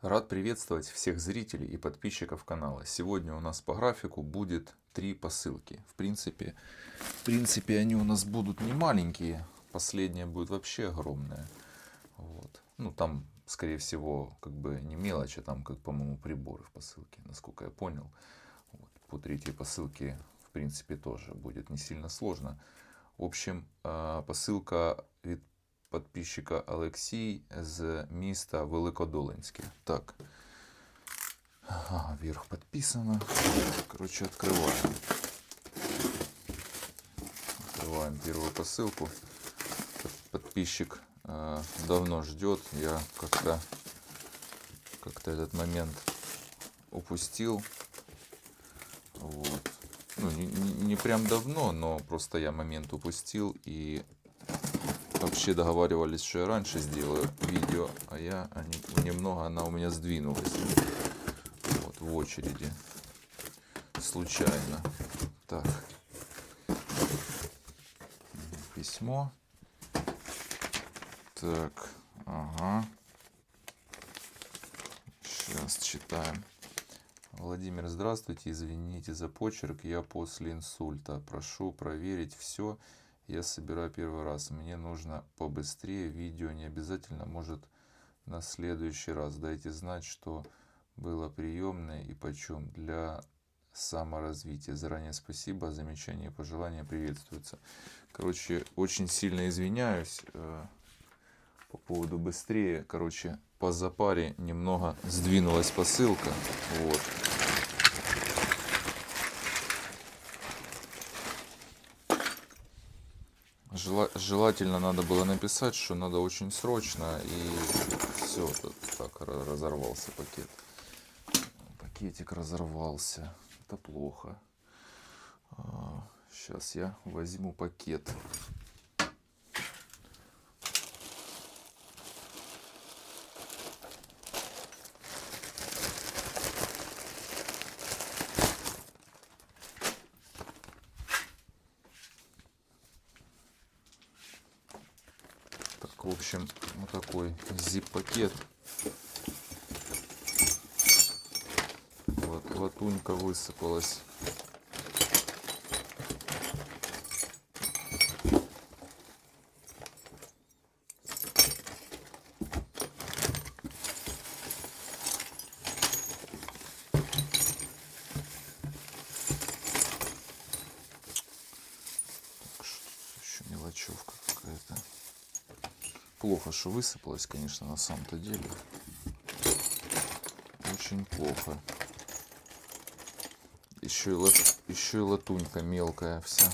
Рад приветствовать всех зрителей и подписчиков канала. Сегодня у нас по графику будет 3 посылки. В принципе, они у нас будут не маленькие. Последняя будет вообще огромная. Вот. Ну, там, скорее всего, как бы не мелочь, а там, как, по-моему, приборы в посылке, насколько я понял. Вот. По третьей посылке, в принципе, тоже будет не сильно сложно. В общем, посилка від подписчика Олексій з міста Великодолинське. Так. Ага, вверх подписано. Короче, открываем. Открываем первую посылку. Подписчик давно ждет. Я как-то этот момент упустил. Вот. Ну, не прям давно, но просто я момент упустил. И вообще договаривались, что я раньше сделаю видео, а немного она у меня сдвинулась. Вот, в очереди. Случайно. Так. Письмо. Так. Ага. Сейчас читаем. Владимир, здравствуйте. Извините за почерк. Я после инсульта. Прошу проверить все. Я собираю первый раз. Мне нужно побыстрее. Видео не обязательно. Может, на следующий раз. Дайте знать, что было приемное и почем. Для саморазвития. Заранее спасибо. Замечания и пожелания приветствуются. Короче, очень сильно извиняюсь по поводу быстрее. Короче, по запаре немного сдвинулась посылка. Вот. Желательно надо было написать, что надо очень срочно, и все, так разорвался пакет. Пакетик разорвался. Это плохо. Сейчас я возьму пакет. Так, в общем, вот такой zip-пакет. Вот, латунька высыпалась. Еще мелочевка какая-то. Плохо, что высыпалась, конечно, на самом-то деле. Очень плохо. Еще и латунька мелкая вся.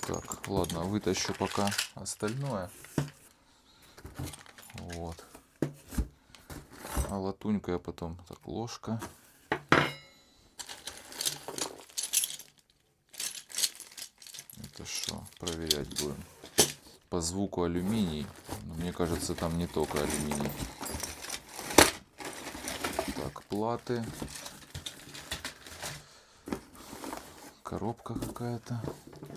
Так, ладно, вытащу пока остальное. Вот. А латунька я потом. Так, ложка. Это что? Проверять будем. По звуку алюминий. Но мне кажется, там не только алюминий. Так, платы. Коробка какая-то.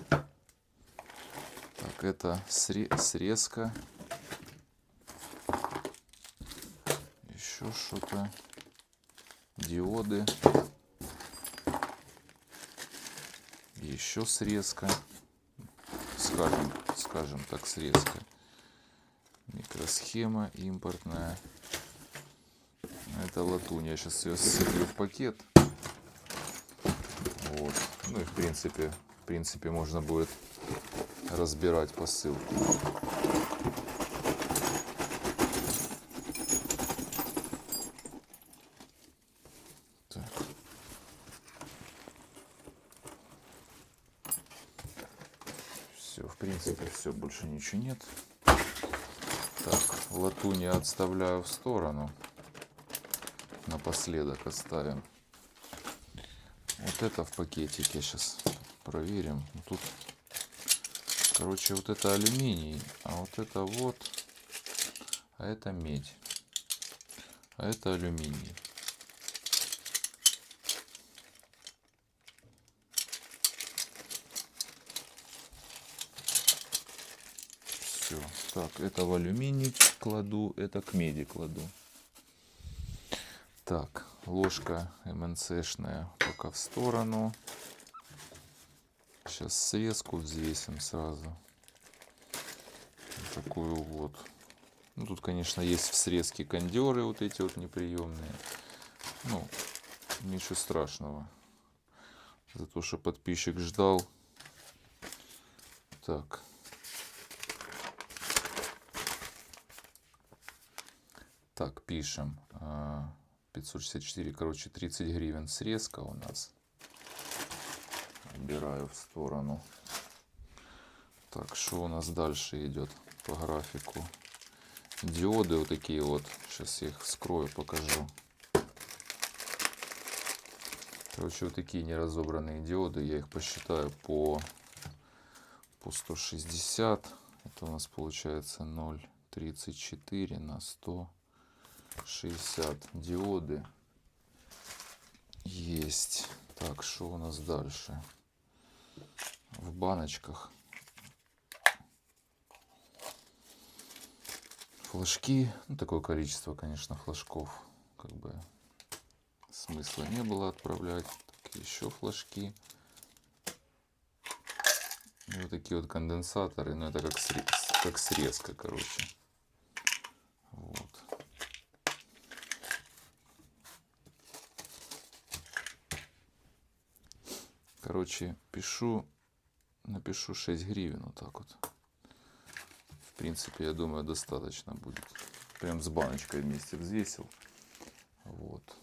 Так, это срезка. Еще что-то. Диоды. Еще срезка. Скажем так, срезка. Микросхема импортная. Это латунь. Я сейчас ее сыплю в пакет. Вот. Ну и в принципе можно будет разбирать посылку. Так. Все, в принципе, все, больше ничего нет. Так, латунь я отставляю в сторону. Напоследок оставим. Вот это в пакетике сейчас проверим. Тут, короче, вот это алюминий, а вот это вот, а это медь, а это алюминий. Все, Так, это в алюминий кладу, это к меди кладу. Так, ложка МНЦшная пока в сторону. Сейчас срезку взвесим сразу. Такую вот. Ну, тут, конечно, есть в срезке кондеры вот эти вот неприемные. Ну, ничего страшного. За то, что подписчик ждал. Так. Так, пишем. 564, короче, 30 гривен срезка у нас. Убираю в сторону. Так, что у нас дальше идет по графику? Диоды вот такие вот. Сейчас я их вскрою, покажу. Короче, вот такие неразобранные диоды. Я их посчитаю по 160. Это у нас получается 0,34 на 160 диоды. Есть. Так, что у нас дальше? В баночках флажки. Ну, такое количество, конечно, флажков. Как бы смысла не было отправлять. Так, еще флажки. И вот такие вот конденсаторы. Но это как срезка, короче. Вот. Короче, напишу 6 гривен вот так вот. В принципе, я думаю, достаточно будет. Прям с баночкой вместе взвесил. Вот.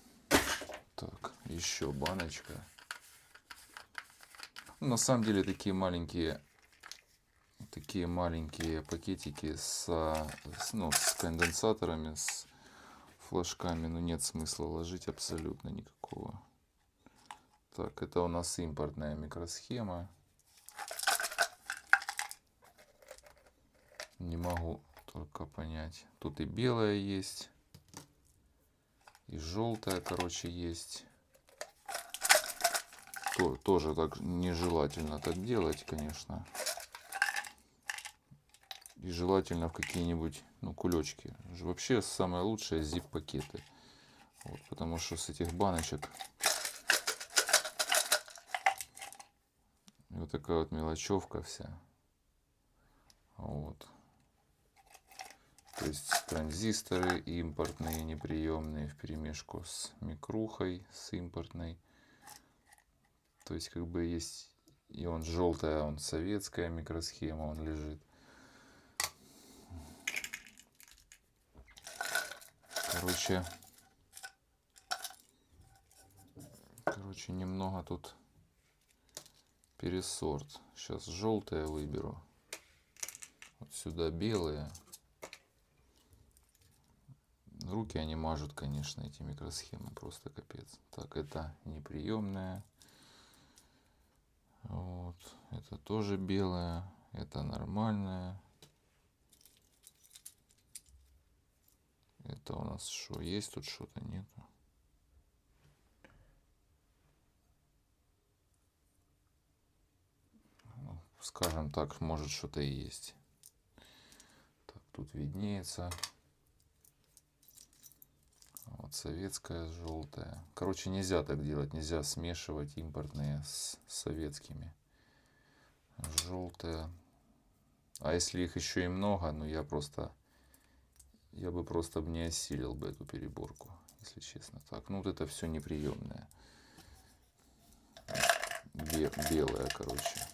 Так, еще баночка. Ну, на самом деле такие маленькие пакетики с конденсаторами, с флажками, ну нет смысла ложить абсолютно никакого. Так, это у нас импортная микросхема. Не могу только понять. Тут и белая есть, и желтая, короче, есть. Тоже так нежелательно так делать, конечно. И желательно в какие-нибудь, ну, кулечки. Вообще самое лучшее zip-пакеты. Вот, потому что с этих баночек вот такая вот мелочевка вся. Вот. То есть транзисторы импортные, неприемные, вперемешку с микрухой, с импортной. То есть как бы есть и он желтая, он советская микросхема, он лежит. Короче, немного тут пересорт. Сейчас желтое выберу. Вот сюда белые. Руки они мажут, конечно, эти микросхемы. Просто капец. Так, это неприемная. Вот. Это тоже белая. Это нормальная. Это у нас что? Есть тут что-то? Нету. Ну, скажем так, может что-то и есть. Так, тут виднеется. Вот советская желтая. Короче, нельзя так делать. Нельзя смешивать импортные с советскими. Желтая. А если их еще и много, ну я бы просто не осилил бы эту переборку, если честно. Так, ну вот это все неприемное. Белая, короче.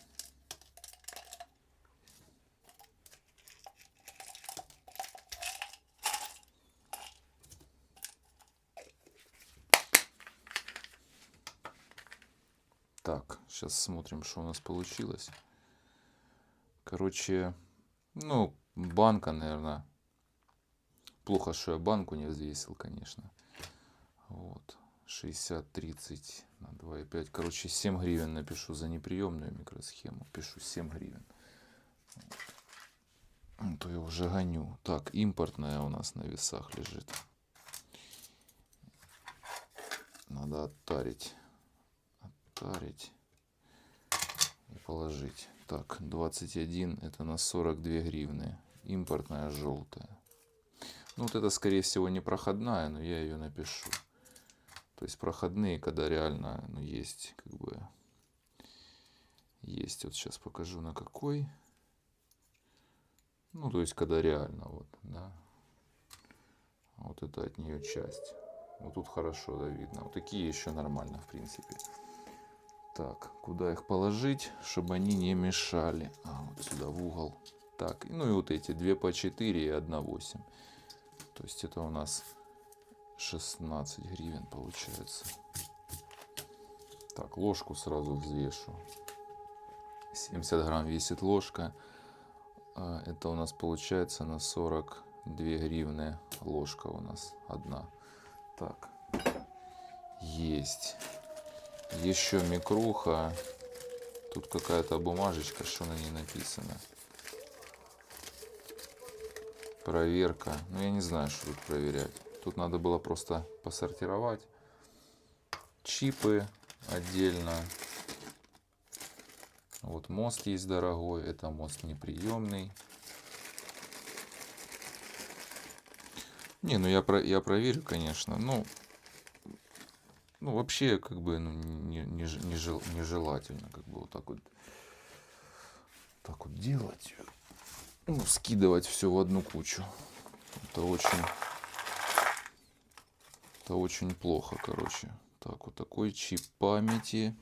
Так, сейчас смотрим, что у нас получилось. Короче, ну, банка, наверное. Плохо, что я банку не взвесил, конечно. Вот. 60-30 на 2,5. Короче, 7 гривен напишу за неприемную микросхему. Пишу 7 гривен. То я уже гоню. Так, импортная у нас на весах лежит. Надо оттарить и положить. Так, 21 это на 42 гривны импортная желтая. Ну, вот это, скорее всего, не проходная, но я ее напишу. То есть проходные, когда реально, ну, есть, как бы, есть. Вот сейчас покажу на какой. Ну, то есть, когда реально, вот, да. Вот это от нее часть. Вот тут хорошо, да, видно. Вот такие еще нормально, в принципе. Так, куда их положить, чтобы они не мешали? А, вот сюда в угол. Так, ну и вот эти 2 по 4 и 1,8. То есть это у нас 16 гривен получается. Так, ложку сразу взвешу. 70 грамм весит ложка. Это у нас получается на 42 гривны ложка у нас одна. Так, есть. Еще микруха. Тут какая-то бумажечка, что на ней написано. Проверка. Ну, я не знаю, что тут проверять. Тут надо было просто посортировать. Чипы отдельно. Вот мост есть дорогой. Это мост неприемный. Не, ну я проверю, конечно. Ну, вообще, как бы, ну, нежелательно, как бы, вот так вот делать. Ну, скидывать все в одну кучу. Это очень плохо, короче. Так, вот такой чип памяти.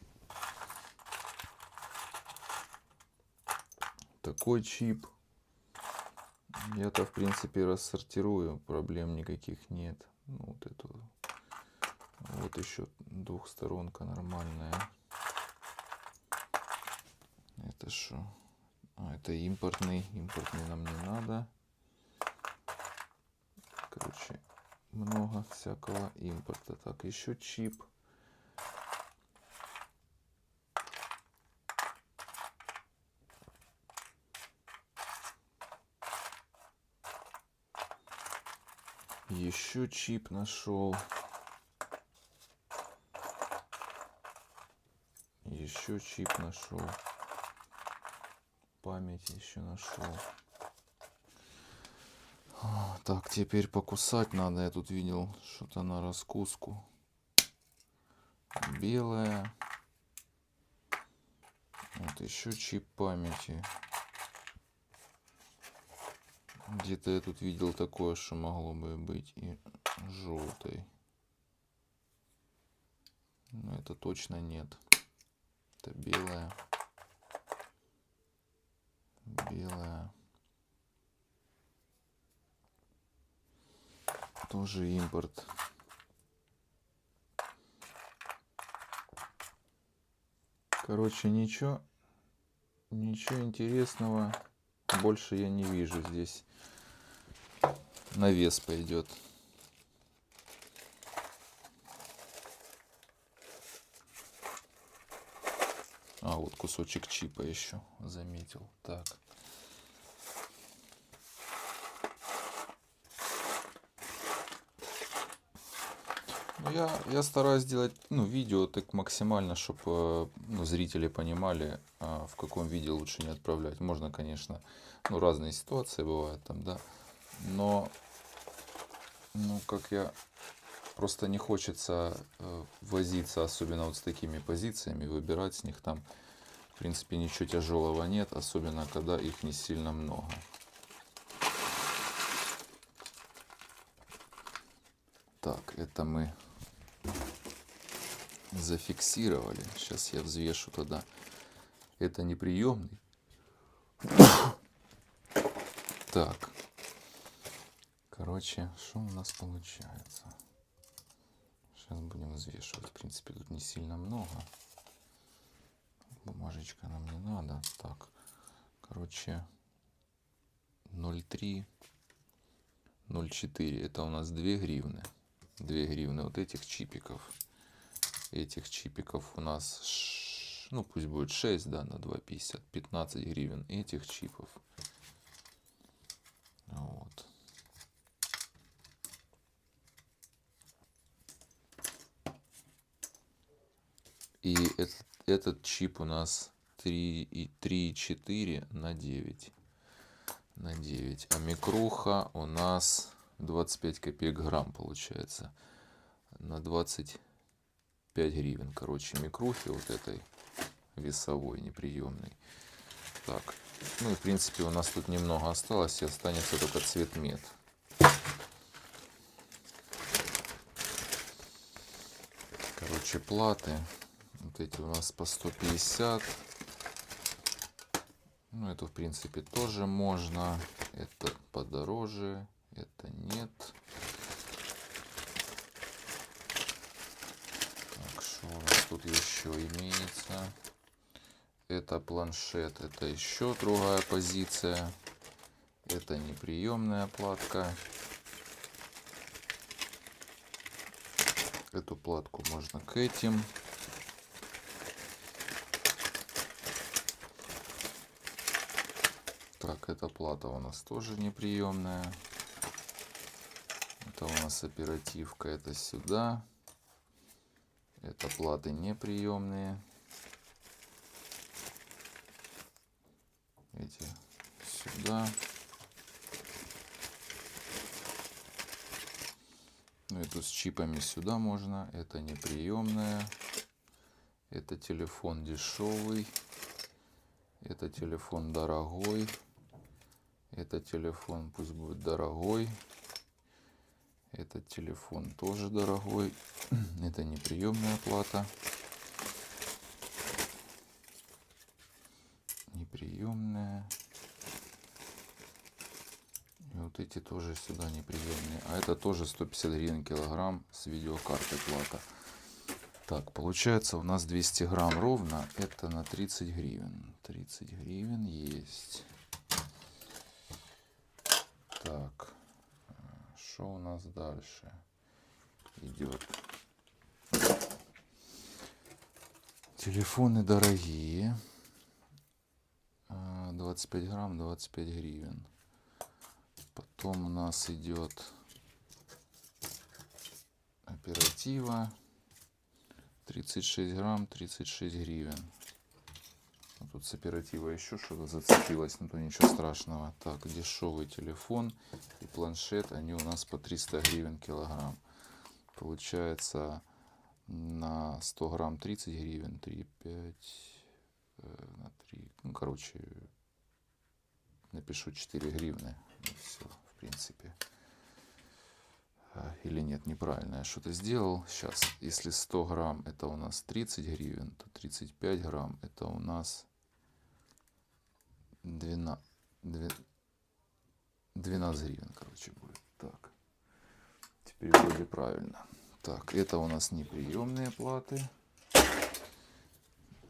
Такой чип. Я-то, в принципе, рассортирую. Проблем никаких нет. Ну, вот эту. Вот еще двухсторонка нормальная. Это что? А, это импортный. Импортный нам не надо. Короче, много всякого импорта. Так, еще чип. Еще чип нашел. Еще чип нашел. Память еще нашел. Так, теперь покусать надо. Я тут видел что-то на раскуску. Белая. Вот еще чип памяти. Где-то я тут видел такое, что могло бы быть и желтой. Но это точно нет. Это белая. Белая. Тоже импорт. Короче, ничего интересного больше я не вижу здесь. На вес пойдет. А, вот кусочек чипа еще заметил. Так. Ну, я стараюсь сделать, ну, видео так максимально, чтобы, ну, зрители понимали, в каком виде лучше не отправлять. Можно, конечно, ну, разные ситуации бывают там, да. Но, ну, как я просто не хочется возиться, особенно вот с такими позициями, выбирать с них там, в принципе, ничего тяжелого нет, особенно когда их не сильно много. Так, это мы зафиксировали. Сейчас я взвешу тогда. Это неприемный. Так. Короче, что у нас получается? Сейчас будем взвешивать. В принципе, тут не сильно много. Бумажечка нам не надо. Так. Короче, 0,3, 0,4. Это у нас 2 гривны. 2 гривны вот этих чипиков. Этих чипиков у нас, ну, пусть будет 6, да, на 2,50. 15 гривен этих чипов. Вот. И этот чип у нас 3,4 на 9. на 9. А микруха у нас 25 копеек грамм получается. На 25 гривен. Короче, микрухи вот этой весовой, неприемной. Так. Ну и в принципе у нас тут немного осталось. И останется только цветмет. Короче, платы. Вот эти у нас по 150. Ну, это в принципе тоже можно. Это подороже. Это нет. Так, что у нас тут еще имеется? Это планшет. Это еще другая позиция. Это неприемная платка. Эту платку можно к этим. Так, эта плата у нас тоже неприемная. Это у нас оперативка, это сюда. Это платы неприемные. Эти сюда. Ну, эту с чипами сюда можно. Это неприемная. Это телефон дешевый. Это телефон дорогой. Это телефон пусть будет дорогой. Этот телефон тоже дорогой. Это неприемная плата. Неприемная. И вот эти тоже сюда неприемные. А это тоже 150 гривен килограмм с видеокартой плата. Так, получается у нас 200 грамм ровно. Это на 30 гривен. 30 гривен есть. Так, что у нас дальше идет? Телефоны дорогие. 25 грамм, 25 гривен. Потом у нас идет оператива. 36 грамм, 36 гривен. Тут с оператива еще что-то зацепилось, но то ничего страшного. Так, дешевый телефон и планшет, они у нас по 300 гривен килограмм. Получается на 100 грамм 30 гривен, 3, 5, на 3, ну короче, напишу 4 гривны. И все, в принципе. Или нет, неправильно я что-то сделал. Сейчас, если 100 грамм это у нас 30 гривен, то 35 грамм это у нас 12 гривен, короче, будет. Так, теперь вроде правильно. Так, это у нас неприемные платы.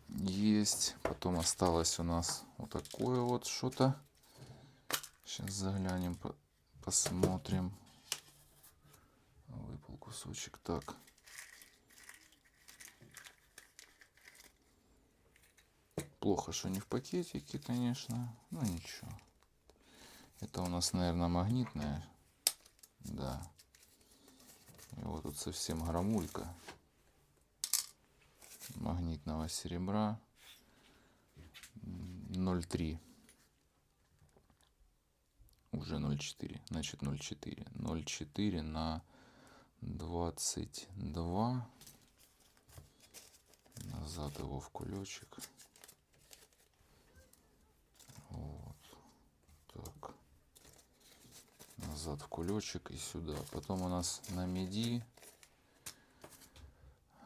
Есть. Потом осталось у нас вот такое вот что-то. Сейчас заглянем, посмотрим. Выпал кусочек. Так. Плохо, что не в пакетике, конечно. Ну ничего. Это у нас, наверное, магнитная. Да. И вот тут совсем грамулька магнитного серебра. 0,3. Уже 0,4. Значит 0,4. 0,4 на 22. Назад его в кулечек. Вот. Так. Назад в кулечек и сюда. Потом у нас на меди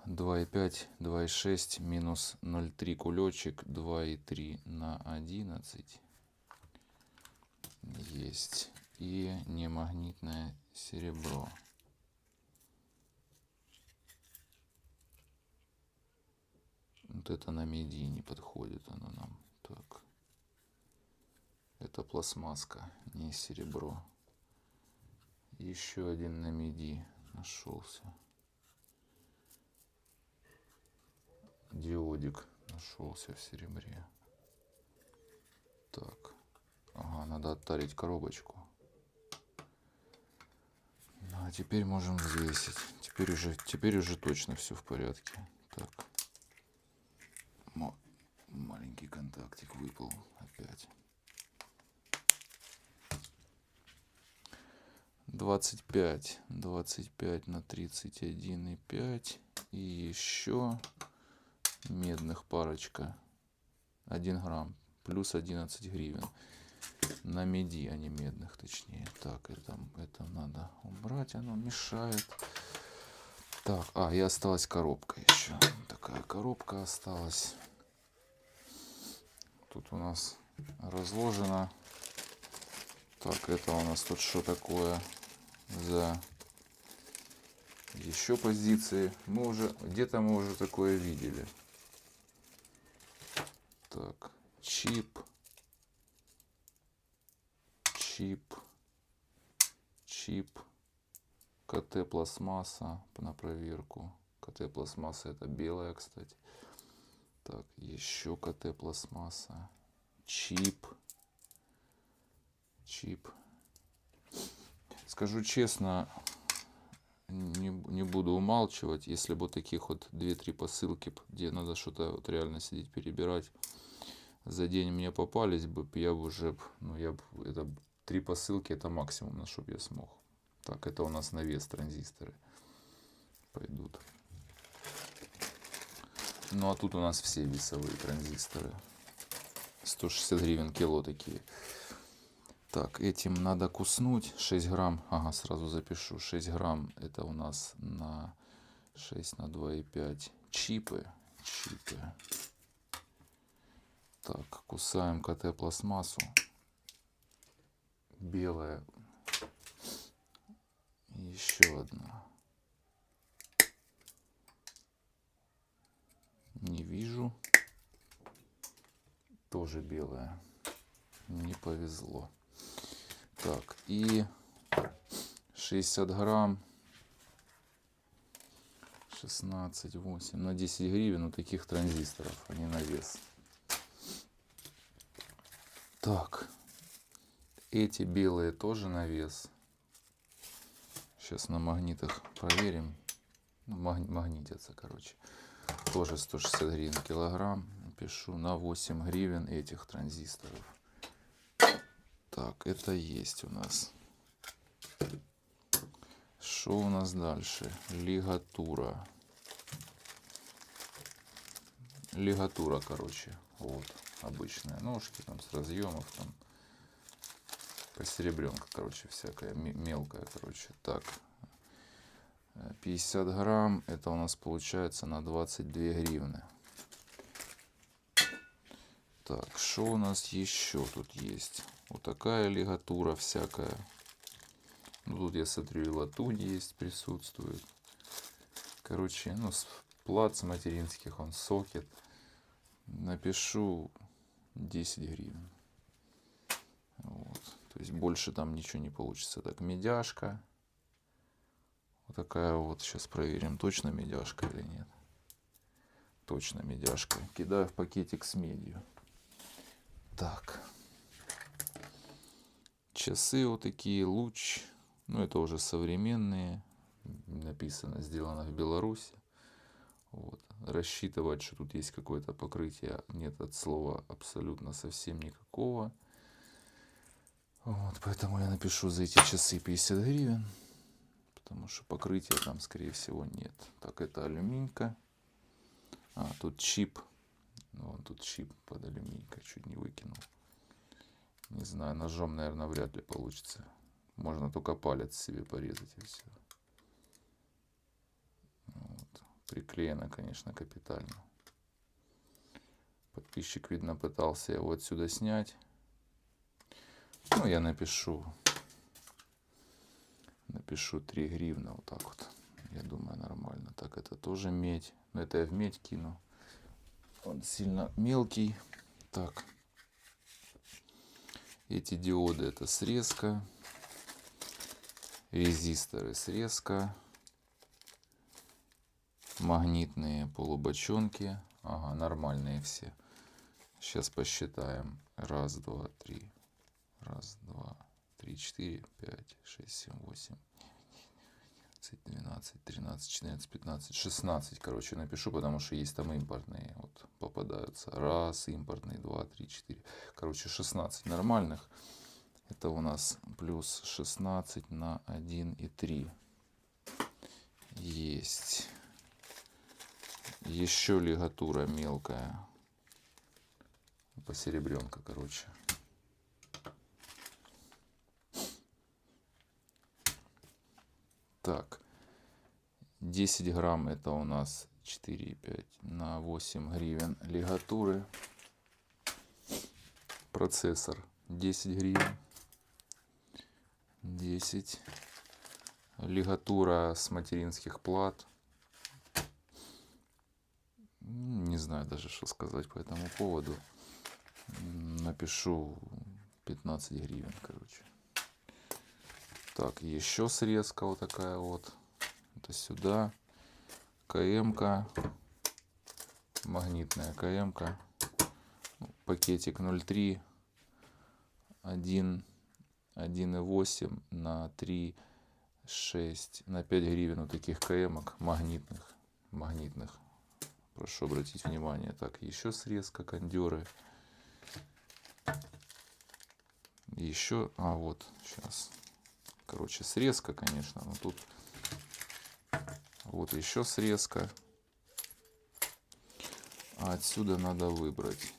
2,5, 2,6 минус 0,3 кулечек. 2,3 на 11. Есть. И немагнитное серебро. Вот это на меди не подходит оно нам. Так. Это пластмасска, не серебро. Еще один на меди нашелся. Диодик нашелся в серебре. Так. Ага, надо оттарить коробочку. А теперь можем взвесить. Теперь уже точно все в порядке. Так. Маленький контактик выпал опять. 25 на 31,5. И еще медных парочка. 1 грамм. Плюс 11 гривен. На меди, а не медных, точнее. Так, это надо убрать, оно мешает. Так, и осталась коробка еще. Такая коробка осталась. Тут у нас разложено. Так, это у нас тут что такое за еще позиции? Где-то мы уже такое видели. Так, чип, КТ пластмасса на проверку. КТ пластмасса это белая, кстати. Так, еще КТ пластмасса. Чип. Скажу честно, не буду умалчивать, если бы таких вот 2-3 посылки, где надо что-то вот реально сидеть перебирать, за день мне попались бы, я бы уже, это 3 посылки, это максимум, на что я смог. Так, это у нас на вес транзисторы пойдут. Ну а тут у нас все весовые транзисторы. 160 гривен кило такие. Так, этим надо куснуть. 6 грамм. Ага, сразу запишу. 6 грамм это у нас на 6 на 2,5 чипы. Так, кусаем КТ пластмассу. Белая. Еще одна. Не вижу. Тоже белая. Не повезло. Так, и 60 грамм. 16,8 на 10 гривен у таких транзисторов, они на вес. Так, эти белые тоже на вес. Сейчас на магнитах проверим. Магнитятся, короче. Тоже 160 гривен килограмм. Пишу на 8 гривен этих транзисторов. Так, это есть у нас. Что у нас дальше? Лигатура. Короче. Вот. Обычные ножки там с разъемов. Там посеребренка, короче, всякая мелкая, короче. Так. 50 грамм. Это у нас получается на 22 гривны. Так, что у нас еще тут есть? Вот такая лигатура всякая. Ну, тут я смотрю, и латунь есть, присутствует. Короче, плат с материнских, он сокет. Напишу 10 гривен. Вот. То есть больше там ничего не получится. Так, медяшка. Вот такая вот. Сейчас проверим, точно медяшка или нет. Точно медяшка. Кидаю в пакетик с медью. Так. Часы вот такие, луч. Это уже современные. Написано, сделано в Беларуси. Вот. Рассчитывать, что тут есть какое-то покрытие, нет от слова абсолютно совсем никакого. Вот, поэтому я напишу за эти часы 50 гривен. Потому что покрытия там, скорее всего, нет. Так, это алюминька. Тут чип. Вон тут чип под алюминькой. Чуть не выкинул. Не знаю, ножом, наверное, вряд ли получится. Можно только палец себе порезать и все. Вот. Приклеено, конечно, капитально. Подписчик, видно, пытался его отсюда снять. Я напишу 3 гривны. Вот так вот. Я думаю, нормально. Так, это тоже медь. Но это я в медь кину. Он сильно мелкий. Так. Эти диоды это срезка. Резисторы срезка. Магнитные полубочонки. Ага, нормальные все. Сейчас посчитаем. 1, 2, 3. 1, 2, 3, 4, 5, 6, 7, 8, 12, 13, 14, 15, 16. Короче, напишу, потому что есть там импортные. Вот попадаются. 1, импортный, 2, 3, 4. Короче, 16 нормальных. Это у нас плюс 16 на 1,3. Есть. Еще лигатура мелкая. Посеребренка, короче. Так. 10 грамм это у нас 4,5 на 8 гривен лигатуры. Процессор 10 гривен. 10. Лигатура с материнских плат. Не знаю даже, что сказать по этому поводу. Напишу 15 гривен, короче. Так, еще срезка вот такая вот. Это сюда. КМ-ка. Магнитная КМ-ка. Пакетик 0,3. 1,8 на 3,6 на 5 гривен вот таких КМ-ок магнитных. Прошу обратить внимание. Так, еще срезка, кондеры. Еще, вот, сейчас. Короче, срезка, конечно, но тут вот еще срезка. А отсюда надо выбрать.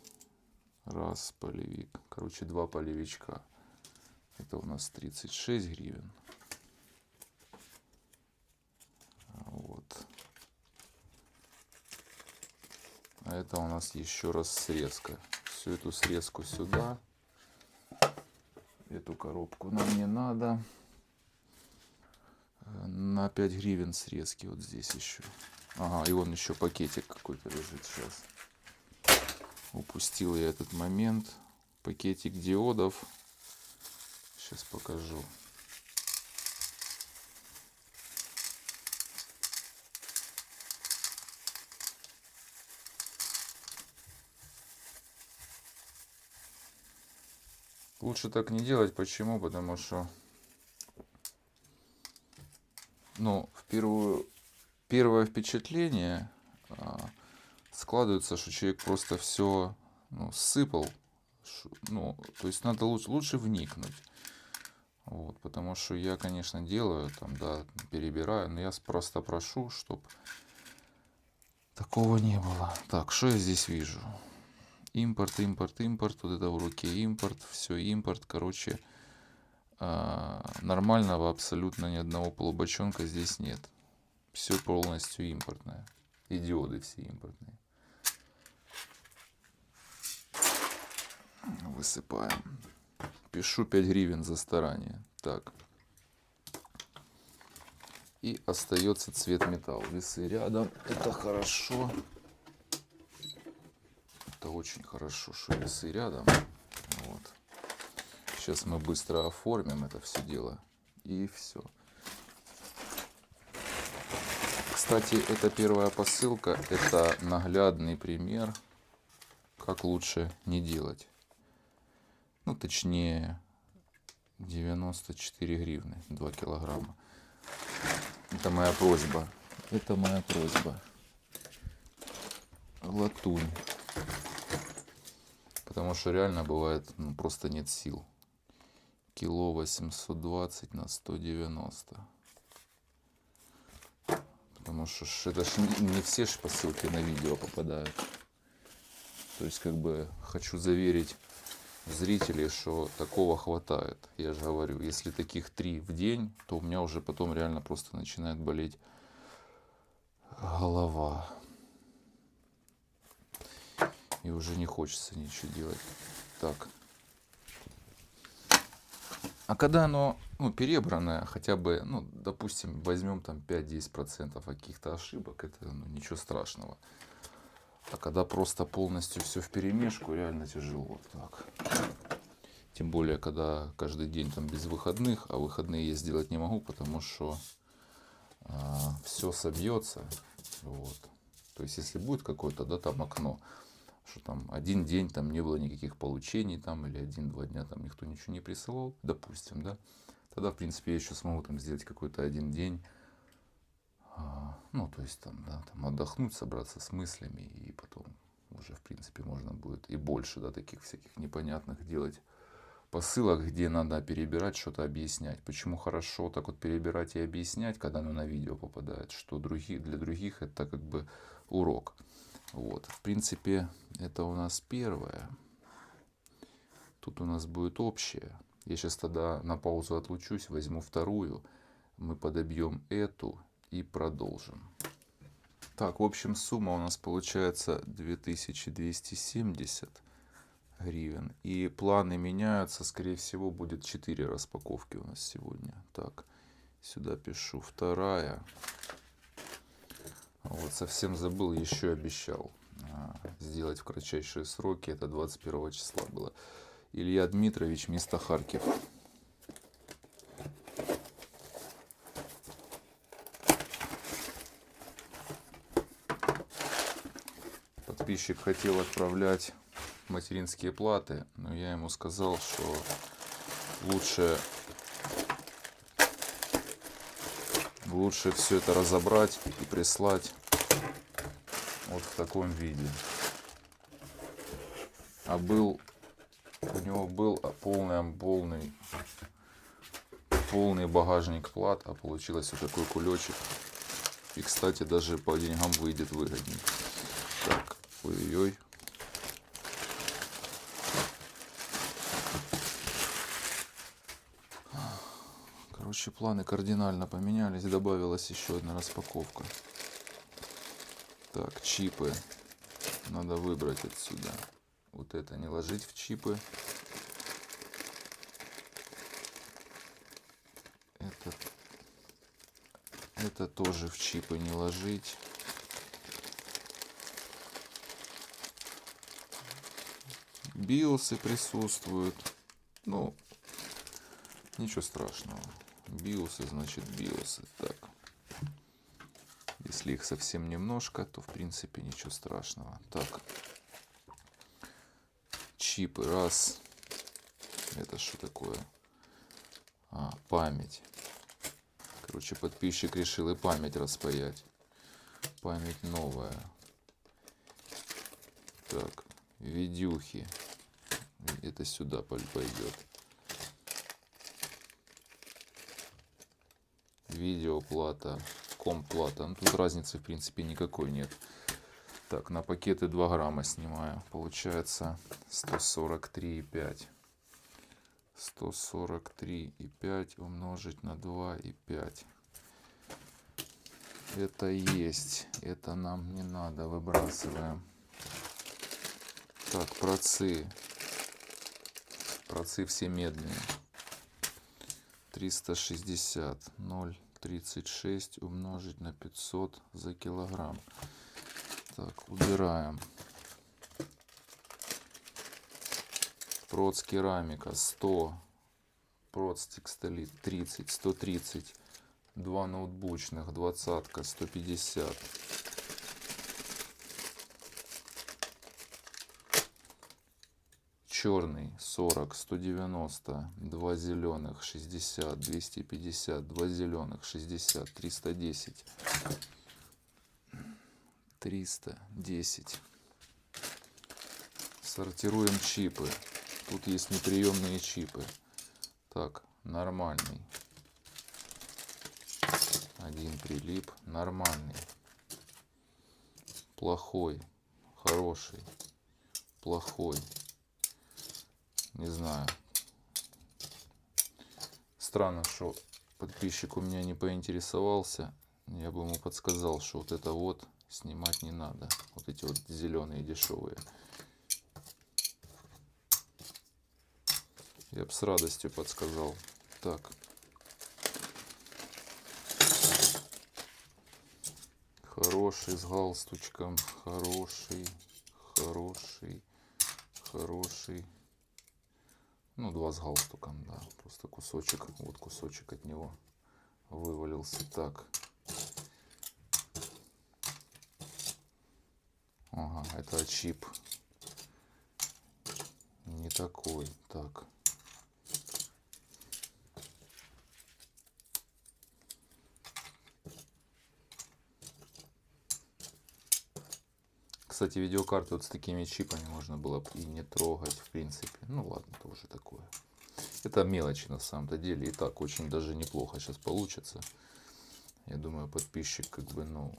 Раз полевик. Короче, 2 полевичка. Это у нас 36 гривен. Вот. А это у нас еще раз срезка. Всю эту срезку сюда. Эту коробку нам не надо. На 5 гривен срезки вот здесь еще. Ага, и вон еще пакетик какой-то лежит сейчас. Упустил я этот момент. Пакетик диодов. Сейчас покажу. Лучше так не делать. Почему? Потому что, первое впечатление складывается, что человек просто все сыпал. То есть надо лучше вникнуть. Вот, потому что я, конечно, делаю, там, да, перебираю, но я просто прошу, чтобы такого не было. Так, что я здесь вижу? Импорт. Вот это в руке импорт, все импорт. Короче, нормального абсолютно ни одного полубочонка здесь нет. Все полностью импортное. И диоды все импортные. Высыпаем. Пишу 5 гривен за старание. Так. И остается цвет металл. Весы рядом. Это хорошо. Это очень хорошо, что весы рядом. Вот. Сейчас мы быстро оформим это все дело. И все. Кстати, это первая посылка. Это наглядный пример, как лучше не делать. Точнее, 94 гривны, 2 килограмма. Это моя просьба. Латунь. Потому что реально бывает, просто нет сил. Кило 820 на 190. Потому что это ж не все посылки на видео попадают. То есть, хочу заверить зрителей, что такого хватает. Я же говорю, если таких 3 в день, то у меня уже потом реально просто начинает болеть голова. И уже не хочется ничего делать. Так. А когда оно перебранное, хотя бы, допустим, возьмем там 5-10% каких-то ошибок, это ничего страшного. А когда просто полностью все вперемешку, реально тяжело. Так. Тем более, когда каждый день там без выходных, а выходные я сделать не могу, потому что все собьется. Вот. То есть, если будет какое-то, да, там окно, что там один день там не было никаких получений, там, или 1-2 дня там никто ничего не присылал, допустим, да, тогда, в принципе, я еще смогу там сделать какой-то один день, то есть там, да, там отдохнуть, собраться с мыслями, и потом уже, в принципе, можно будет и больше, да, таких всяких непонятных делать посылок, где надо перебирать, что-то объяснять. Почему хорошо так вот перебирать и объяснять, когда оно на видео попадает, что для других это как бы урок. Вот, в принципе, это у нас первое. Тут у нас будет общее. Я сейчас тогда на паузу отлучусь, возьму вторую. Мы подобьем эту и продолжим. Так, в общем, сумма у нас получается 2270 гривен. И планы меняются. Скорее всего, будет 4 распаковки у нас сегодня. Так, сюда пишу вторая. Вот, совсем забыл, еще обещал сделать в кратчайшие сроки. Это 21 числа было. Илья Дмитрович, место Харьков. Подписчик хотел отправлять материнские платы, но я ему сказал, что лучше все это разобрать и прислать вот в таком виде. А у него был полный багажник плат, а получилось вот такой кулечек. И, кстати, даже по деньгам выйдет выгоднее. Так, ой-ой-ой. Короче, планы кардинально поменялись. Добавилась еще одна распаковка. Так, чипы. Надо выбрать отсюда. Вот это не ложить в чипы. Это тоже в чипы не ложить. Биосы присутствуют. Ну, ничего страшного. Биосы, значит биосы. Так. Если их совсем немножко, то в принципе ничего страшного. Так. Чипы. Раз. Это что такое? Память. Короче, подписчик решил и память распаять. Память новая. Так. Видюхи. Это сюда пойдет. Видеоплата. Комплата. Ну, тут разницы в принципе никакой нет. Так, на пакеты 2 грамма снимаю. Получается 143,5. 143,5 умножить на 2,5. Это есть. Это нам не надо. Выбрасываем. Так, процы. Процы все медные. 360. 0,36 умножить на 500 за килограмм. Так, убираем. Проц керамика 100. Проц текстилит 30. 130. 2 ноутбучных. 20. 150. Черный 40. 190. 2 зеленых 60. 250. 2 зеленых 60. 310. 310. Сортируем чипы. Тут есть неприемные чипы. Так, нормальный. Один прилип. Нормальный. Плохой. Хороший. Плохой. Не знаю. Странно, что подписчик у меня не поинтересовался. Я бы ему подсказал, что вот это вот снимать не надо. Вот эти вот зеленые дешевые. Я бы с радостью подсказал. Так. Хороший, с галстучком. Хороший. Хороший. Хороший. Ну, 2 с галстуком, да. Просто кусочек. Вот кусочек от него вывалился. Так. Ага, это чип. Не такой. Так. Кстати, видеокарты вот с такими чипами можно было бы и не трогать, в принципе. Ну ладно, тоже такое. Это мелочи на самом-то деле. И так очень даже неплохо сейчас получится. Я думаю, подписчик как бы, ну,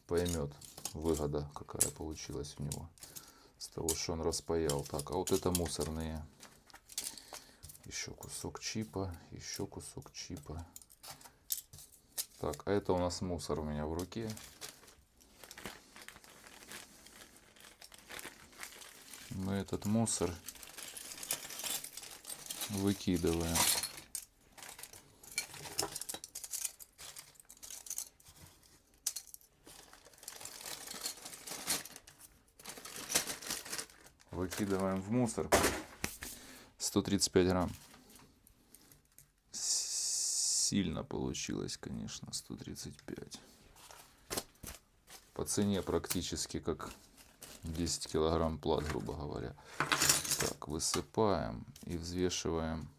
поймет выгода, какая получилась у него с того, что он распаял. Так, а вот это мусорные. Еще кусок чипа, еще кусок чипа. Так, а это у нас мусор у меня в руке. Мы этот мусор выкидываем. Выкидываем в мусор. 135 грамм. Сильно получилось, конечно, 135. По цене практически как 10 килограмм плат, грубо говоря. Так, высыпаем и взвешиваем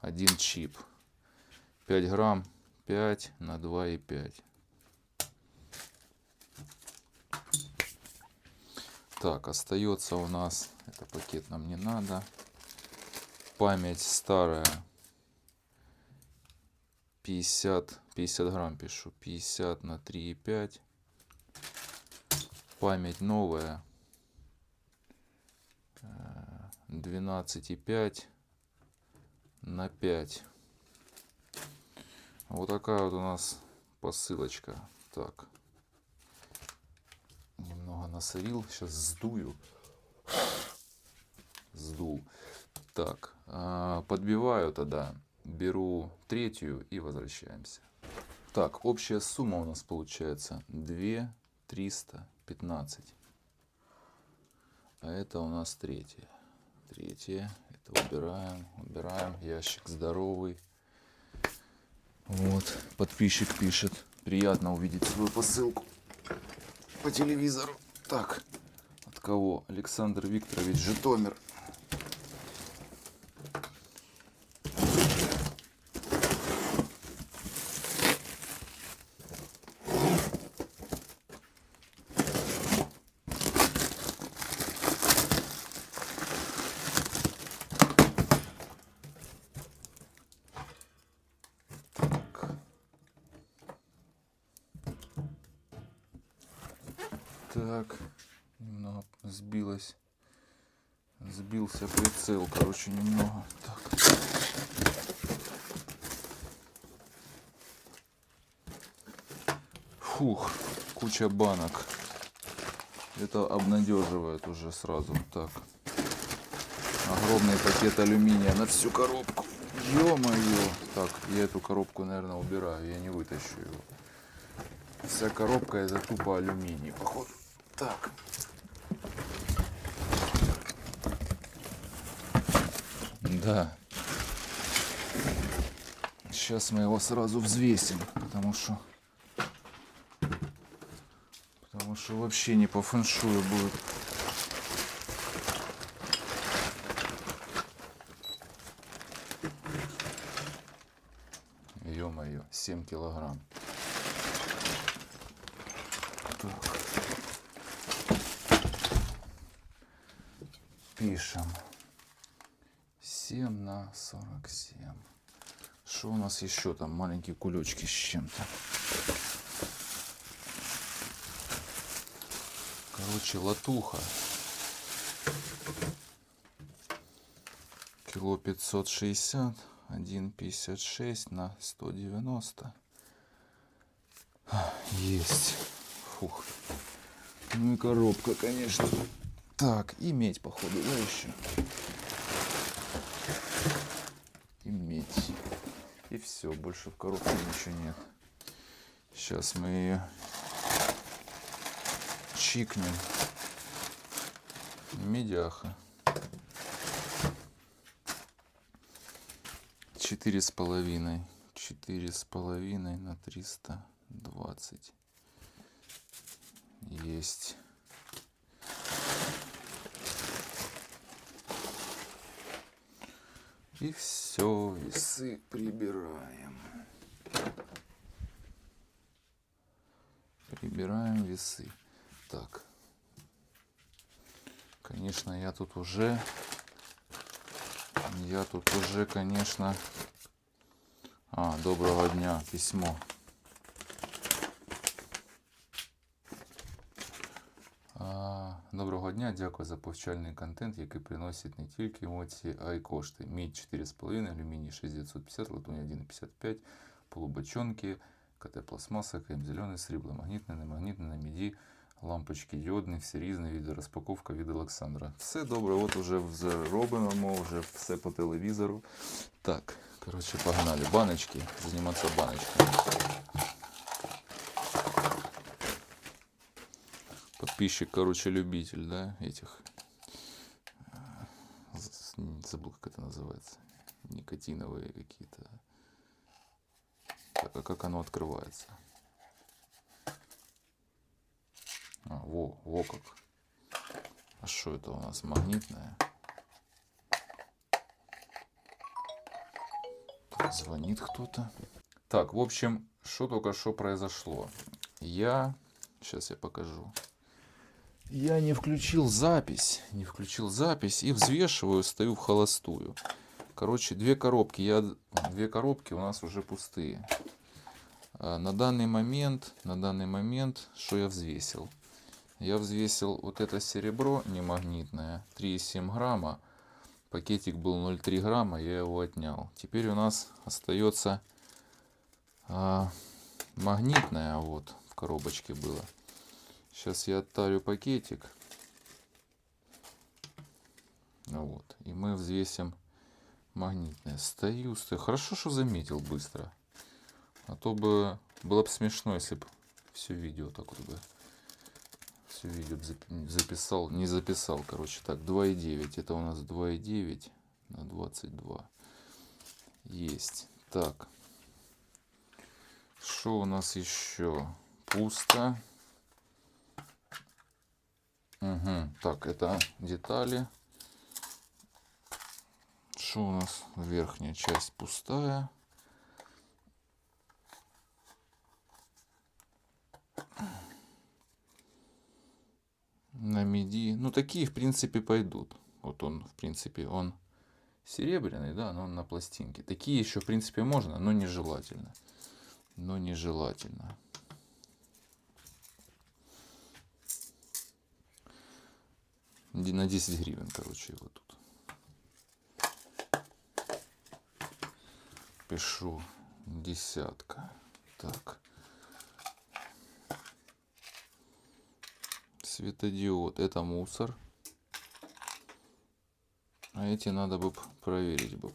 один чип. 5 грамм, 5 на 2,5. Так, остается у нас, это пакет нам не надо. Память старая. 50 грамм пишу. 50 на 3,5. Память новая. 12,5 на 5. Вот такая вот у нас посылочка. Так. Немного насорил. Сейчас сдую. Сдул. Так. Подбиваю тогда. Беру третью и возвращаемся. Так, общая сумма у нас получается 2315. А это у нас третья. Третья. Это убираем. Убираем. Ящик здоровый. Вот. Подписчик пишет. Приятно увидеть свою посылку по телевизору. Так. От кого? Александр Викторович, Житомир. Так, немного сбился прицел, короче, немного. Так. Фух, куча банок. Это обнадеживает уже сразу. Так, огромный пакет алюминия на всю коробку. Ё-моё. Так, я эту коробку, наверное, убираю, я не вытащу его. Вся коробка это тупо алюминий, походу. Так. Да. Сейчас мы его сразу взвесим, потому что вообще не по фэншую будет. Ё-моё, 7 килограмм. Так. Пишем. 7 на 47. Что у нас еще там? Маленькие кулечки с чем-то. Короче, латуха. Кило 560. 1,56 на 190. Есть. Фух. Ну и коробка, конечно. Так, и медь, походу, да, еще. И медь. И все, больше в коробке ничего нет. Сейчас мы ее чикнем. Медяха. 4,5. 4,5 на 320. Есть. И все, весы прибираем. Прибираем весы. Так. Конечно, я тут уже Я тут уже, конечно... доброго дня, письмо. Доброго дня, дякую за повчальний контент, який приносить не тільки емоції, а й кошти. Мідь 4,5, алюміній 6950, латунь 1,55, полубочонки, КТ-пластмаса, КМ зеленый, срібло, магнітне, немагнітне, на міді, лампочки діодні, всі різні, відео розпаковка від Олександра. Все добре, от уже зроблено, вже все по телевізору. Так, коротше, погнали. Баночки, займатися баночками. Подписчик, короче, любитель, да, этих, забыл, как это называется, никотиновые какие-то. Так, а как оно открывается? Во как. А что это у нас, магнитное? Так, звонит кто-то. Так, в общем, что только что произошло. Сейчас я покажу. Я не включил запись и взвешиваю, стою в холостую. Короче, две коробки у нас уже пустые. На данный момент, что я взвесил? Я взвесил вот это серебро немагнитное, 3,7 грамма. Пакетик был 0,3 грамма, я его отнял. Теперь у нас остается магнитное, вот в коробочке было. Сейчас я оттарю пакетик. Вот. И мы взвесим магнитное. Стою. Хорошо, что заметил быстро. А то бы было бы смешно, если бы все видео так вот бы. Все видео записал. Не записал, короче. Так, 2,9. Это у нас 2,9 на 22. Есть. Так. Что у нас еще? Пусто. Так, это детали. Что у нас? Верхняя часть пустая. На миди. Ну, такие, в принципе, пойдут. Вот он, в принципе, он серебряный, да, но он на пластинке. Такие еще, в принципе, можно, но нежелательно. На 10 гривен, короче, его тут. Пишу десятка. Так. Светодиод. Это мусор. А эти надо бы проверить бы.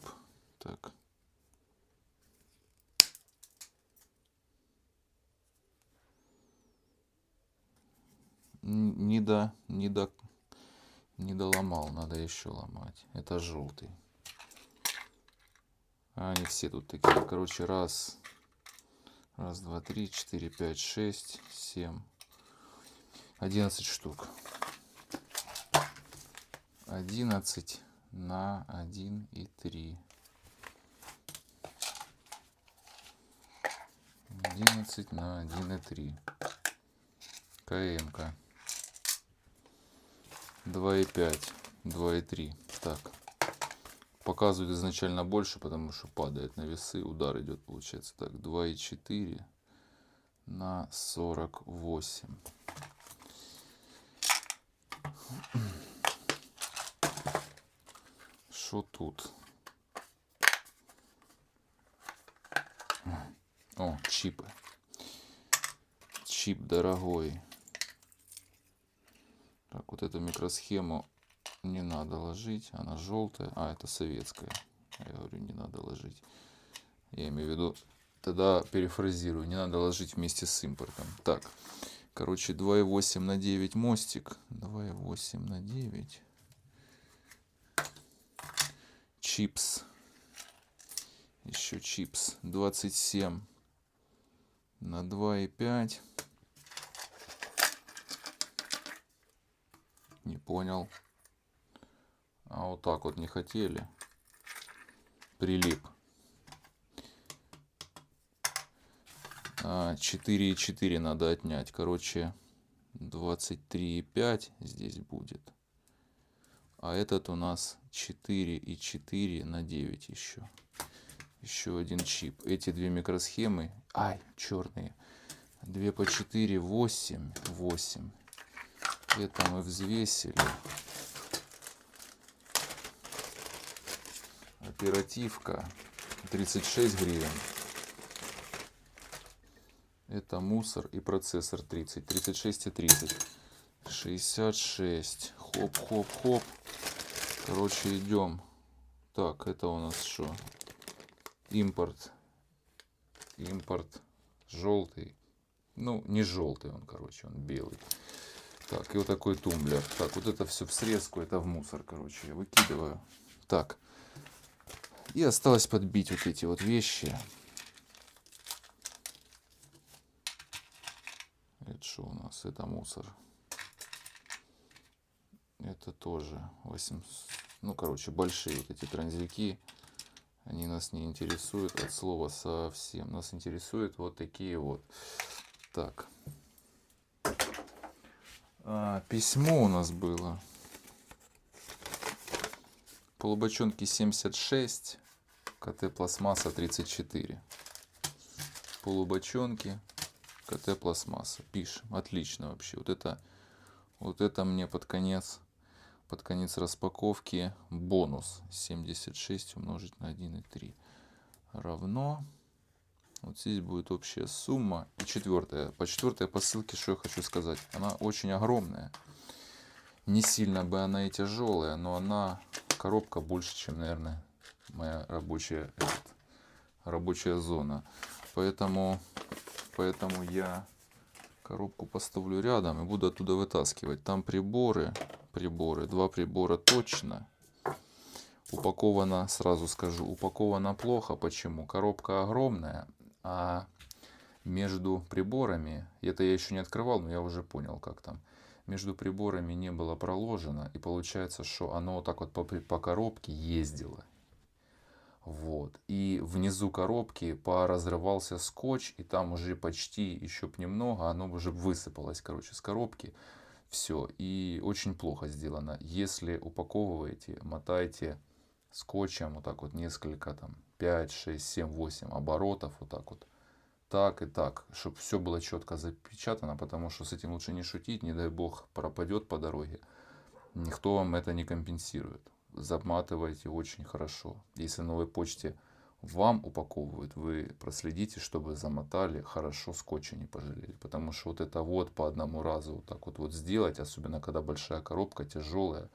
Так. Не доломал, надо еще ломать. Это желтый. Они все тут такие. Короче, раз, два, три, 4, 5, 6, 7, 11 штук. 11 на 1,3. 11 на 1,3. КМ-ка. 2,5, 2,3. Так. Показывает изначально больше, потому что падает на весы. Удар идет, получается. Так, 2,4 на 48. Что тут? О, чипы. Чип дорогой. Так, вот эту микросхему не надо ложить. Она желтая. Это советская. Я говорю, не надо ложить. Я имею в виду, тогда перефразирую, не надо ложить вместе с импортом. Так, короче, 2,8 на 9 мостик. 2,8 на 9. Чипс. Еще чипс. 27 на 2,5. Не понял. А вот так вот не хотели. Прилип. 4,4 надо отнять. Короче, 23,5 здесь будет. А этот у нас 4,4 на 9 еще. Еще один чип. Эти две микросхемы. Ай, черные. 2 по 4, 8. 8. Это мы взвесили. Оперативка 36 гривен. Это мусор и процессор 30. 36 и 30. 66. Хоп, хоп, хоп. Короче, идем. Так, это у нас что? Импорт. Импорт желтый. Ну, не желтый он, короче, он белый. Так, и вот такой тумблер. Так, вот это все в срезку, это в мусор, короче, я выкидываю. Так. И осталось подбить вот эти вот вещи. Это что у нас? Это мусор. Это тоже 8. Ну, короче, большие вот эти транзяки. Они нас не интересуют от слова совсем. Нас интересуют вот такие вот. Так. Письмо у нас было. Полубочонки 76. КТ пластмасса 34. Полубочонки. КТ пластмасса. Пишем. Отлично вообще. Вот это мне под конец распаковки бонус. 76 умножить на 1,3 равно. Вот здесь будет общая сумма. И четвертая. По четвертой посылке, что я хочу сказать. Она очень огромная. Не сильно бы она и тяжелая, но она коробка больше, чем, наверное, моя рабочая зона. Поэтому я коробку поставлю рядом и буду оттуда вытаскивать. Там приборы. 2 прибора точно. Упаковано, сразу скажу, упаковано плохо. Почему? Коробка огромная, а между приборами, это я еще не открывал, но я уже понял, как там. Между приборами не было проложено, и получается, что оно вот так вот по коробке ездило. Вот. И внизу коробки поразрывался скотч, и там уже почти еще б немного, оно уже высыпалось, короче, с коробки. Все. И очень плохо сделано. Если упаковываете, мотайте скотчем вот так вот несколько, там, 5, 6, 7, 8 оборотов, вот так вот. Так и так, чтобы все было четко запечатано, потому что с этим лучше не шутить, не дай бог пропадет по дороге. Никто вам это не компенсирует. Заматывайте очень хорошо. Если на новой почте вам упаковывают, вы проследите, чтобы замотали хорошо, скотча не пожалели. Потому что вот это вот по одному разу вот так вот сделать, особенно когда большая коробка, тяжелая,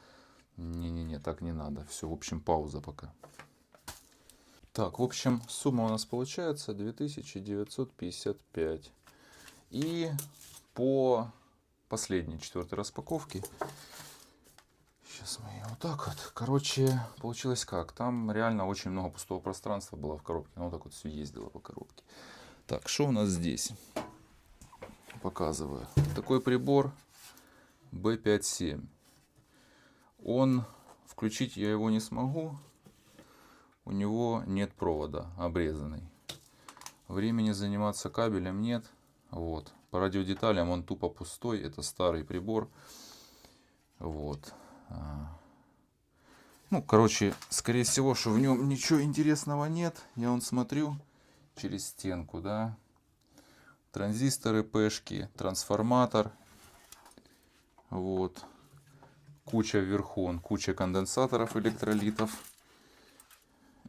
не-не-не, так не надо. Все, в общем, пауза пока. Так, в общем, сумма у нас получается 2955. И по последней четвертой распаковке, сейчас мы ее вот так вот, короче, получилось как, там реально очень много пустого пространства было в коробке, ну вот так вот все ездило по коробке. Так, что у нас здесь? Показываю. Такой прибор B57. Он, включить я его не смогу. У него нет провода, обрезанный. Времени заниматься кабелем нет. Вот. По радиодеталям он тупо пустой. Это старый прибор. Вот. Ну, короче, скорее всего, что в нем ничего интересного нет. Я вон смотрю через стенку, да. Транзисторы, пешки, трансформатор. Вот. Куча вверху, куча конденсаторов, электролитов.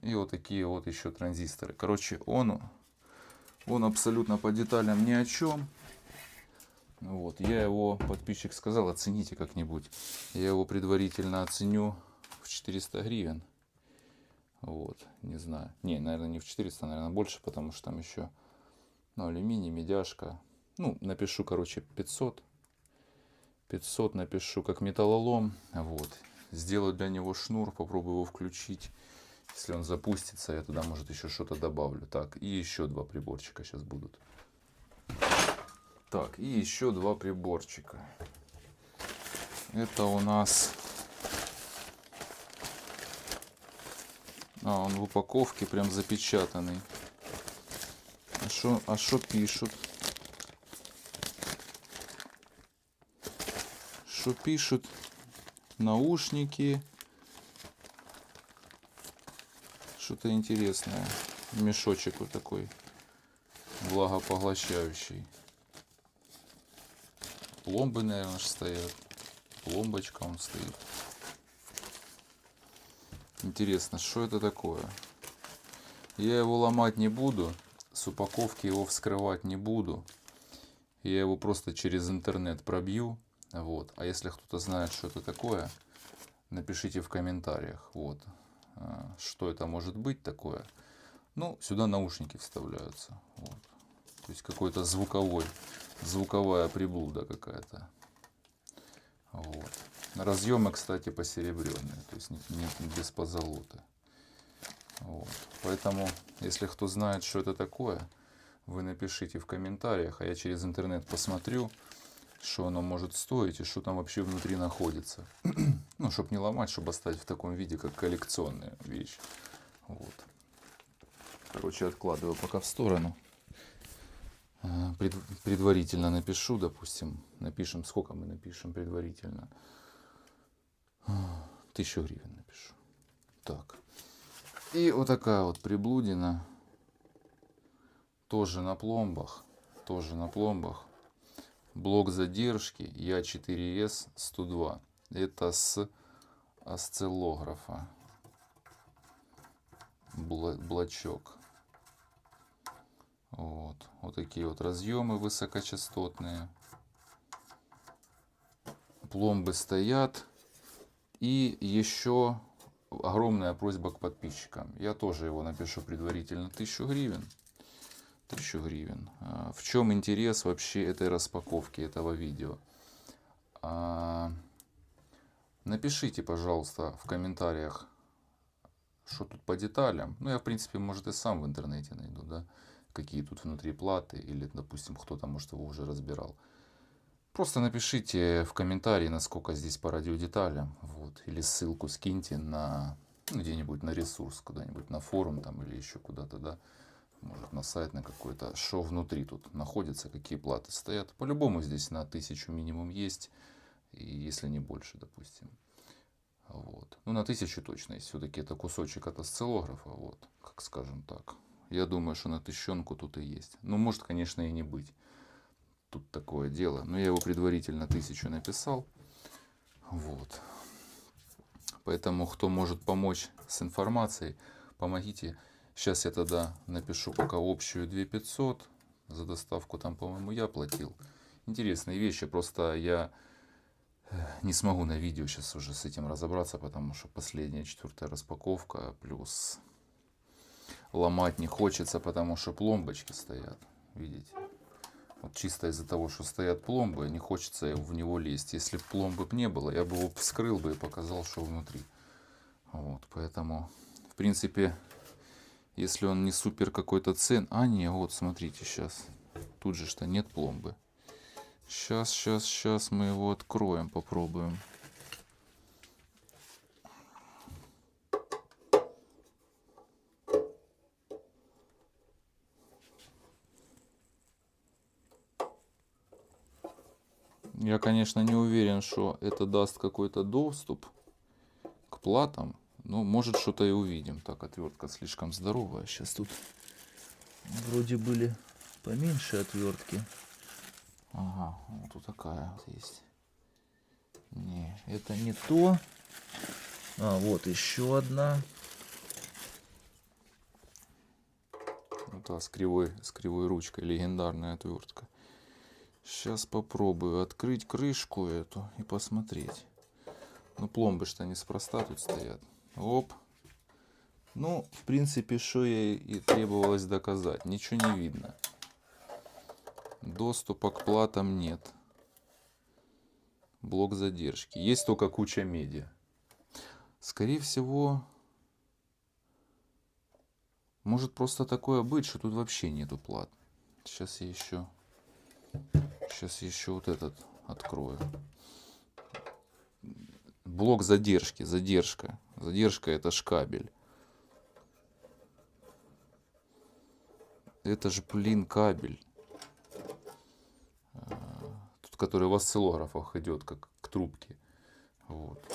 И вот такие вот еще транзисторы. Короче, он абсолютно по деталям ни о чем. Вот, я его, подписчик сказал, оцените как-нибудь. Я его предварительно оценю в 400 гривен. Вот, не знаю. Не, наверное, не в 400, наверное, больше, потому что там еще, ну, алюминий, медяшка. Ну, напишу, короче, 500. 500 напишу как металлолом. Вот. Сделаю для него шнур, попробую его включить. Если он запустится, я туда, может, еще что-то добавлю. Так, и еще 2 приборчика сейчас будут. Так, и еще 2 приборчика. Это у нас... он в упаковке прям запечатанный. А что пишут? Что пишут? наушники. Что-то интересное. Мешочек вот такой влагопоглощающий. Пломбы, наверное, стоят. Пломбочка он стоит. Интересно, что это такое? Я его ломать не буду. С упаковки его вскрывать не буду. Я его просто через интернет пробью. Вот. А если кто-то знает, что это такое, напишите в комментариях. Вот. Что это может быть такое. Ну, сюда наушники вставляются. Вот. То есть какой-то звуковая приблуда какая-то. Вот. Разъемы, кстати, посеребренные. То есть нет, без позолоты. Вот. Поэтому, если кто знает, что это такое, вы напишите в комментариях, а я через интернет посмотрю, что оно может стоить и что там вообще внутри находится. Ну, чтобы не ломать, чтобы оставить в таком виде, как коллекционная вещь. Вот. Короче, откладываю пока в сторону. Предварительно напишу, допустим, напишем, сколько мы напишем предварительно. 1000 гривен напишу. Так. И вот такая вот приблудина. Тоже на пломбах. Тоже на пломбах. Блок задержки Я4С 102. Это с осциллографа. Блочок. Вот такие вот разъемы высокочастотные. Пломбы стоят. И еще огромная просьба к подписчикам. Я тоже его напишу предварительно 1000 гривен. 1000 гривен. В чем интерес вообще этой распаковки, этого видео? Напишите, пожалуйста, в комментариях, что тут по деталям. Ну, я, в принципе, может, и сам в интернете найду, да, какие тут внутри платы, или, допустим, кто-то, может, его уже разбирал. Просто напишите в комментарии, насколько здесь по радиодеталям, вот, или ссылку скиньте на, ну, где-нибудь на ресурс, куда-нибудь на форум там, или еще куда-то, да, может, на сайт на какой-то, что внутри тут находится, какие платы стоят. По-любому здесь на 1000 минимум есть, и если не больше, допустим. Вот. Ну, на 1000 точно есть. Все-таки это кусочек от осциллографа, вот, как скажем так. Я думаю, что на 1000 тут и есть. Ну, может, конечно, и не быть. Тут такое дело. Но я его предварительно 1000 написал. Вот. Поэтому, кто может помочь с информацией, помогите. Сейчас я тогда напишу пока общую 2500. За доставку там, по-моему, я платил. Интересные вещи. Просто я не смогу на видео сейчас уже с этим разобраться, потому что последняя 4-я распаковка. Плюс ломать не хочется, потому что пломбочки стоят. Видите? Вот чисто из-за того, что стоят пломбы, не хочется в него лезть. Если бы пломбы не было, я бы его вскрыл бы и показал, что внутри. Вот, поэтому, в принципе, если он не супер какой-то цен... А, не, вот, смотрите, сейчас. Тут же что, нет пломбы. Сейчас мы его откроем, попробуем. Я, конечно, не уверен, что это даст какой-то доступ к платам. Но может что-то и увидим. Так, отвертка слишком здоровая. Сейчас тут вроде были поменьше отвертки. Ага, вот тут такая вот есть. Не, это не то. А, вот еще одна. Вот та с кривой ручкой. Легендарная отвертка. Сейчас попробую открыть крышку эту и посмотреть. Ну, пломбы что неспроста тут стоят. Оп. Ну, в принципе, что ей и требовалось доказать. Ничего не видно. Доступа к платам нет. Блок задержки. Есть только куча меди. Скорее всего, может просто такое быть, что тут вообще нету плат. Сейчас я еще вот этот открою. Блок задержки. Задержка. Задержка — это шкабель. Это же, блин, кабель. Тут, который в осциллографах идет, как к трубке. Вот.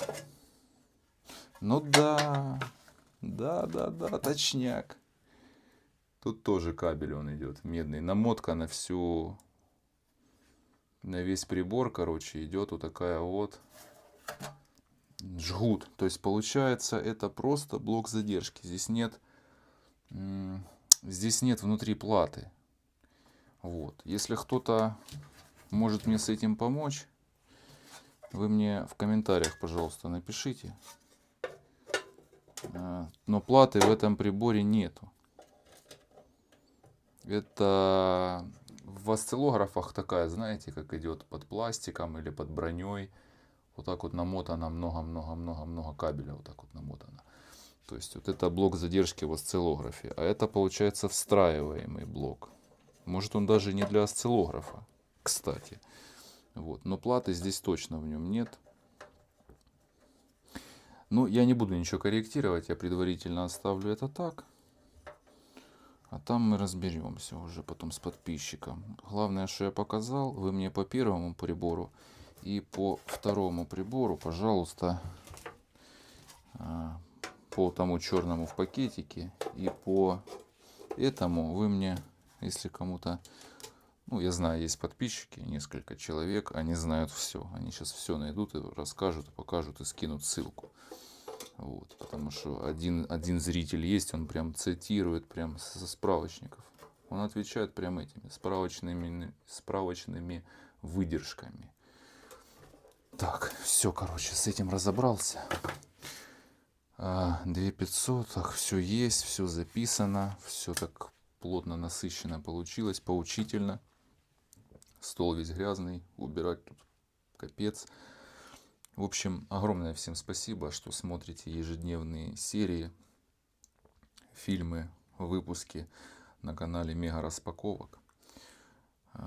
Ну да, да, точняк. Тут тоже кабель он идет медный. Намотка на всю, на весь прибор, короче, идет вот такая вот жгут. То есть получается это просто блок задержки. Здесь нет внутри платы. Вот. Если кто-то может мне с этим помочь, вы мне в комментариях, пожалуйста, напишите. Но платы в этом приборе нету. Это в осциллографах такая, знаете, как идет под пластиком или под броней. Вот так вот намотано много кабеля, вот так вот намотано. То есть вот это блок задержки в осциллографе. А это получается встраиваемый блок. Может он даже не для осциллографа, кстати. Вот. Но платы здесь точно в нем нет. Ну, я не буду ничего корректировать, я предварительно оставлю это так. А там мы разберемся уже потом с подписчиком. Главное, что я показал, вы мне по первому прибору и по второму прибору, пожалуйста, по тому черному в пакетике и по этому вы мне, если кому-то, ну, я знаю, есть подписчики, несколько человек, они знают все. Они сейчас все найдут и расскажут, и покажут, и скинут ссылку. Вот, потому что один зритель есть, он прям цитирует прям со справочников. Он отвечает прям этими справочными выдержками. Так, все, короче, с этим разобрался. 2500, так, все есть, все записано, все так плотно, насыщенно получилось, поучительно. Стол весь грязный, убирать тут капец. В общем, огромное всем спасибо, что смотрите ежедневные серии, фильмы, выпуски на канале Мега Распаковок.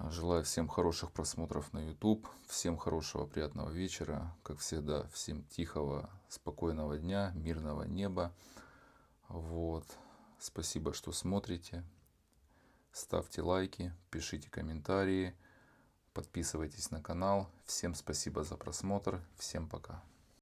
Желаю всем хороших просмотров на YouTube, всем хорошего, приятного вечера, как всегда, всем тихого, спокойного дня, мирного неба. Вот. Спасибо, что смотрите. Ставьте лайки, пишите комментарии, подписывайтесь на канал. Всем спасибо за просмотр, всем пока.